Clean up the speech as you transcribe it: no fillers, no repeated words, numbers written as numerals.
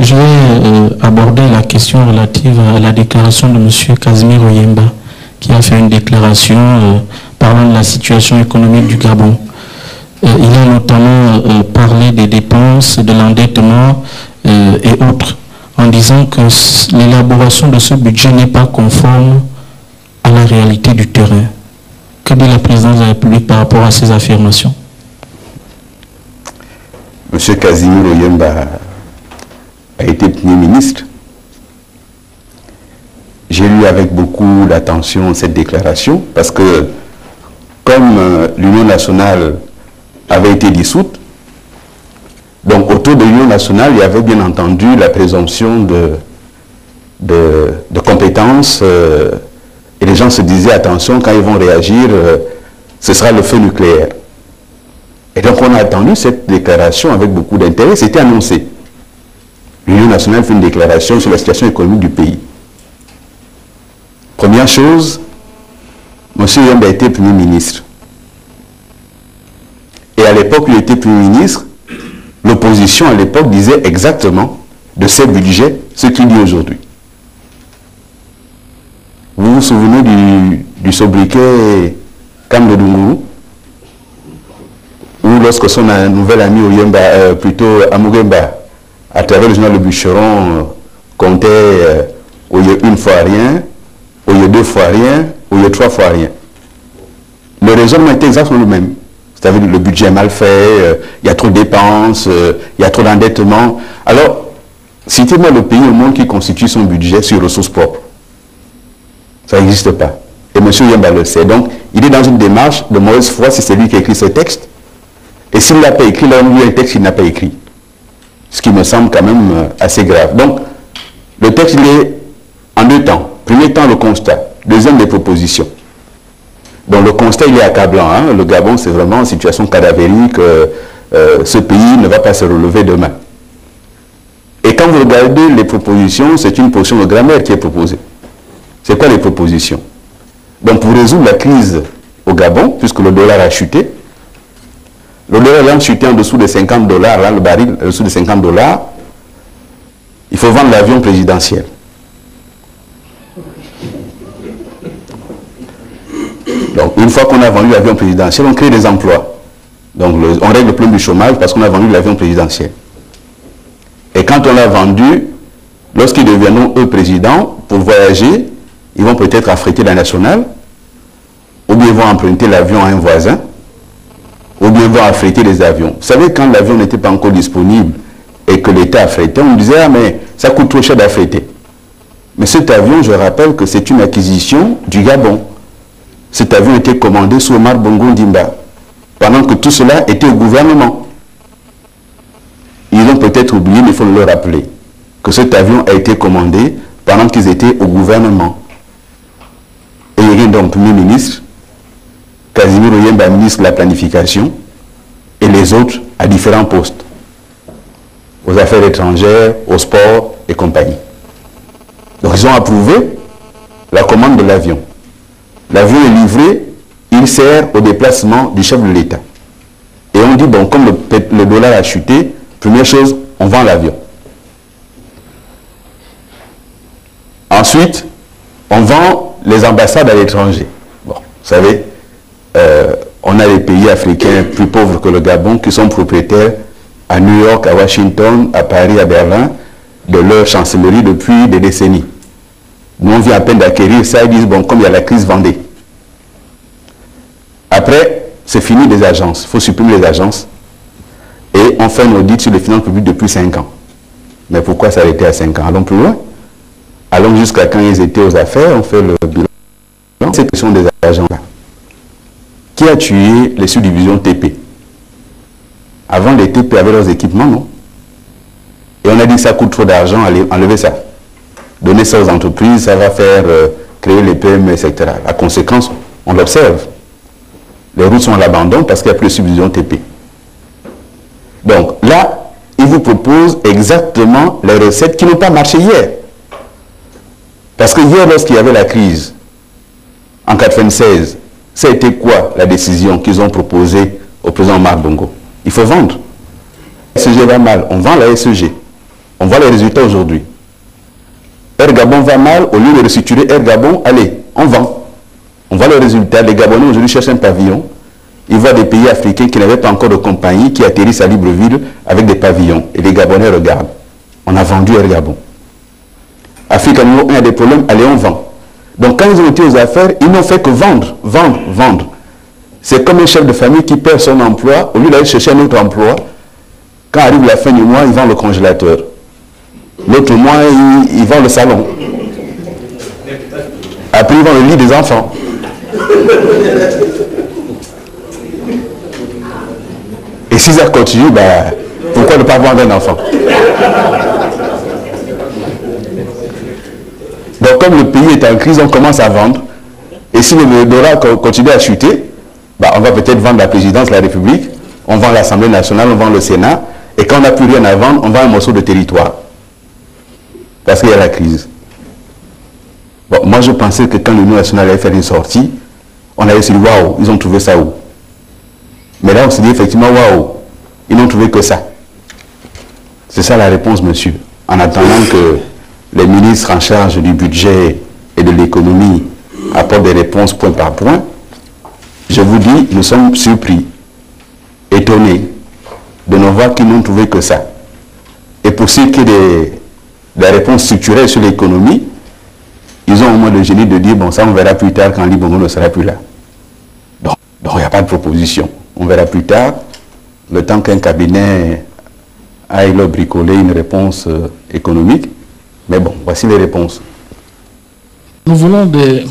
je vais aborder la question relative à la déclaration de M. Casimir Oyemba, qui a fait une déclaration parlant de la situation économique du Gabon. Il a notamment parlé des dépenses, de l'endettement et autres, en disant que l'élaboration de ce budget n'est pas conforme à la réalité du terrain. Que dit la présidence de la République par rapport à ces affirmations? M. Casimir Oyemba a été Premier ministre. J'ai lu avec beaucoup d'attention cette déclaration parce que, comme l'Union nationale avait été dissoute, donc autour de l'Union nationale, il y avait bien entendu la présomption de compétences et les gens se disaient, attention, quand ils vont réagir, ce sera le feu nucléaire. Et donc on a attendu cette déclaration avec beaucoup d'intérêt, c'était annoncé. L'Union nationale fait une déclaration sur la situation économique du pays. Première chose, M. Oyemba a été Premier ministre. Et à l'époque où il était Premier ministre, l'opposition à l'époque disait exactement de ces budgets ce qu'il dit aujourd'hui. Vous vous souvenez du sobriquet Kam de Dunguru, où lorsque son nouvel ami Oyemba, Amugemba, à travers le journal Le Bûcheron, comptait Oye une fois rien, Oye deux fois rien, Oye trois fois rien. Le raisonnement était exactement le même. C'est-à-dire le budget est mal fait, il y a trop de dépenses, il y a trop d'endettement. Alors, citez-moi le pays au monde qui constitue son budget sur ressources propres. Ça n'existe pas. Et M. Oyemba le sait. Donc, il est dans une démarche de mauvaise foi si c'est lui qui a écrit ce texte. Et s'il ne l'a pas écrit, là, on lui a un texte qu'il n'a pas écrit. Ce qui me semble quand même assez grave. Donc, le texte, il est en deux temps. Premier temps, le constat. Deuxième, les propositions. Donc, le constat, il est accablant. Hein. Le Gabon, c'est vraiment une situation cadavérique. Ce pays ne va pas se relever demain. Et quand vous regardez les propositions, c'est une portion de grammaire qui est proposée. C'est quoi les propositions? Donc, pour résoudre la crise au Gabon, puisque le dollar a chuté, le dollar a chuté en dessous de 50 $, là, le baril en dessous de 50 $, il faut vendre l'avion présidentiel. Donc, une fois qu'on a vendu l'avion présidentiel, on crée des emplois. Donc, on règle le problème du chômage parce qu'on a vendu l'avion présidentiel. Et quand on l'a vendu, lorsqu'ils deviendront, eux, présidents, pour voyager, ils vont peut-être affréter la nationale, ou bien ils vont emprunter l'avion à un voisin, ou bien ils vont affréter les avions. Vous savez, quand l'avion n'était pas encore disponible et que l'État affrétait, on disait, ah mais ça coûte trop cher d'affréter. Mais cet avion, je rappelle que c'est une acquisition du Gabon. Cet avion était commandé sous Omar Bongo Ndimba, pendant que tout cela était au gouvernement. Ils ont peut-être oublié, mais il faut le rappeler, que cet avion a été commandé pendant qu'ils étaient au gouvernement. Et il y a donc Premier ministre, Casimir Oyemba, ministre de la Planification, et les autres à différents postes, aux affaires étrangères, au sport et compagnie. Donc ils ont approuvé la commande de l'avion. L'avion est livré, il sert au déplacement du chef de l'État. Et on dit, bon, comme le dollar a chuté, première chose, on vend l'avion. Ensuite, on vend les ambassades à l'étranger. Bon, vous savez, on a des pays africains plus pauvres que le Gabon qui sont propriétaires à New York, à Washington, à Paris, à Berlin, de leur chancellerie depuis des décennies. Nous, on vient à peine d'acquérir ça, ils disent, bon, comme il y a la crise, vendez. Après, c'est fini les agences. Il faut supprimer les agences. Et on fait un audit sur les finances publiques depuis 5 ans. Mais pourquoi s'arrêter à 5 ans? Allons plus loin. Allons jusqu'à quand ils étaient aux affaires, on fait le bilan. Cette question des agents-là. Qui a tué les subdivisions TP? Avant, les TP avaient leurs équipements, non? Et on a dit que ça coûte trop d'argent, allez enlever ça. Donner ça aux entreprises, ça va faire créer les PME, etc. La conséquence, on l'observe. Les routes sont à l'abandon parce qu'il n'y a plus de subdivision TP. Donc là, ils vous proposent exactement les recettes qui n'ont pas marché hier. Parce que hier, lorsqu'il y avait la crise, en 1996, ça a été quoi la décision qu'ils ont proposée au président Omar Bongo? Il faut vendre. La SEG va mal, on vend la SEG. On voit les résultats aujourd'hui. Air Gabon va mal, au lieu de restructurer Air Gabon, allez, on vend. On voit les résultats. Les Gabonais aujourd'hui cherchent un pavillon. Ils voient des pays africains qui n'avaient pas encore de compagnie, qui atterrissent à Libreville avec des pavillons. Et les Gabonais regardent. On a vendu Air Gabon. Afrique à niveau 1 a des problèmes, allez, on vend. Donc quand ils ont été aux affaires, ils n'ont fait que vendre, vendre, vendre. C'est comme un chef de famille qui perd son emploi, au lieu d'aller chercher un autre emploi, quand arrive la fin du mois, il vend le congélateur. L'autre mois, il vend le salon. Après, il vend le lit des enfants. Et si ça continue, ben, pourquoi ne pas vendre un enfant? Donc comme le pays est en crise, on commence à vendre. Et si le dollar continue à chuter, ben, on va peut-être vendre la présidence de la République, on vend l'Assemblée nationale, on vend le Sénat, et quand on n'a plus rien à vendre, on vend un morceau de territoire. Parce qu'il y a la crise. Bon, moi je pensais que quand l'Union nationale allait faire une sortie, on allait se dire waouh, ils ont trouvé ça où? Mais là on se dit effectivement waouh, ils n'ont trouvé que ça. C'est ça la réponse, monsieur. En attendant que les ministres en charge du budget et de l'économie apportent des réponses point par point, je vous dis, nous sommes surpris, étonnés de ne voir qu'ils n'ont trouvé que ça. Et pour ce qui est des réponses structurelles sur l'économie, ils ont au moins le génie de dire, bon, ça on verra plus tard quand Libongo ne sera plus là. Donc il n'y a pas de proposition. On verra plus tard, le temps qu'un cabinet aille leur bricoler une réponse économique. Mais bon, voici les réponses. Nous voulons des